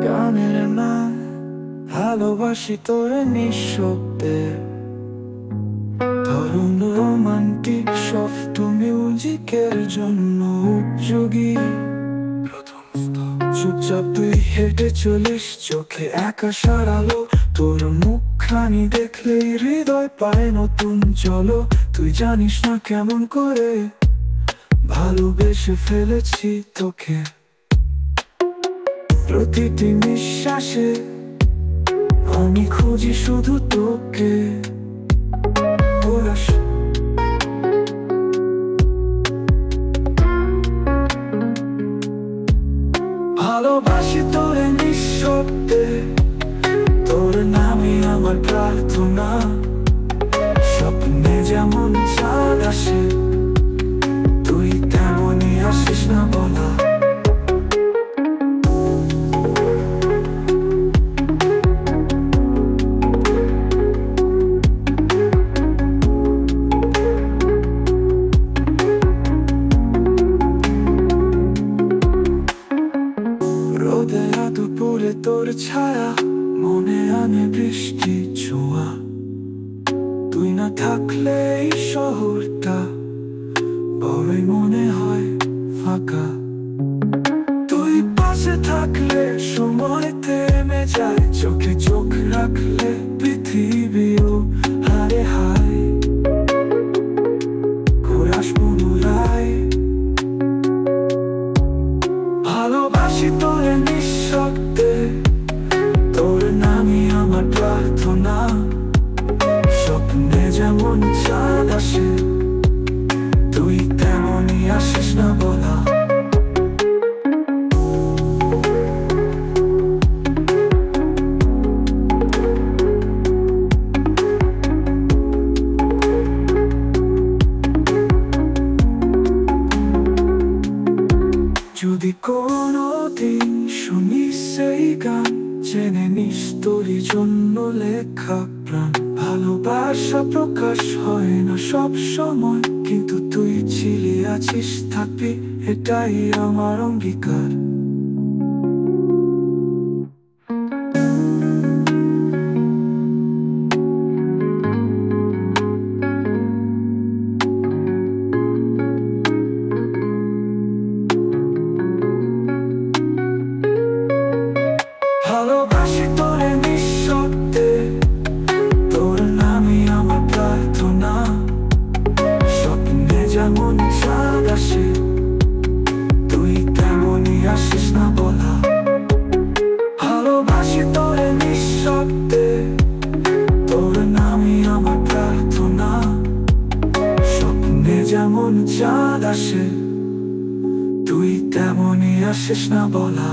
গানের না ভালোবাসি তোরে নিঃশব্দে, ধরুন রোমান্টিক সফট মিউজিকের জন্য উপযোগী। চুপচাপ তুই হেঁটে চলিস, চোখে আকাশের আলো, তোর মুখখানি দেখলেই হৃদয় পায় নতুন চলো। তুই জানিস না কেমন করে ভালোবেসে ফেলেছি তোকে, প্রতিটি নিঃশ্বাসে আমি খুঁজি শুধু তোকে। ভালোবাসি তোরে নিঃশব্দে, তোর নামই আমার প্রার্থনা। স্বপ্নে যেমন চাঁদ আসে, তুই তেমনই আসিস না বলা। দুপুরে তোর ছায়া মনে আনে বৃষ্টি ছোঁয়া, তুই না থাকলে এই শহরটা বড়ই মনে হয় ফাঁকা। তুই পাশে থাকলে সময় থেমে যায়, চোখে চোখ রাখলে পৃথিবীও হারে হায়। ঘোরাস পুনরায়, ভালোবাসি তোরে নিঃশব্দে, তোর নামই আমার প্রার্থনা। স্বপ্নে যেমন চাঁদ আসে, তুই তেমনই আসিস না বলা। যদি কোনোদিন শুনিস সেই গান, জেনে নিস তোরই জন্য লেখা প্রাণ। ভালোবাসা প্রকাশ হয় না সব সময়, কিন্তু তুই ছিলি আছিস থাকবি, এটাই আমার অঙ্গীকার। ভালোবাসি তোরে নিঃশব্দে, তোর নামই আমার প্রার্থনা। স্বপ্নে যেমন চাঁদ আসে, তুই তেমনই আসিস না বলা। ভালোবাসি তোরে নিঃশব্দে, তোর নামই আমার প্রার্থনা। স্বপ্নে যেমন চাঁদ আসে, তুই তেমনই আসিস না বলা।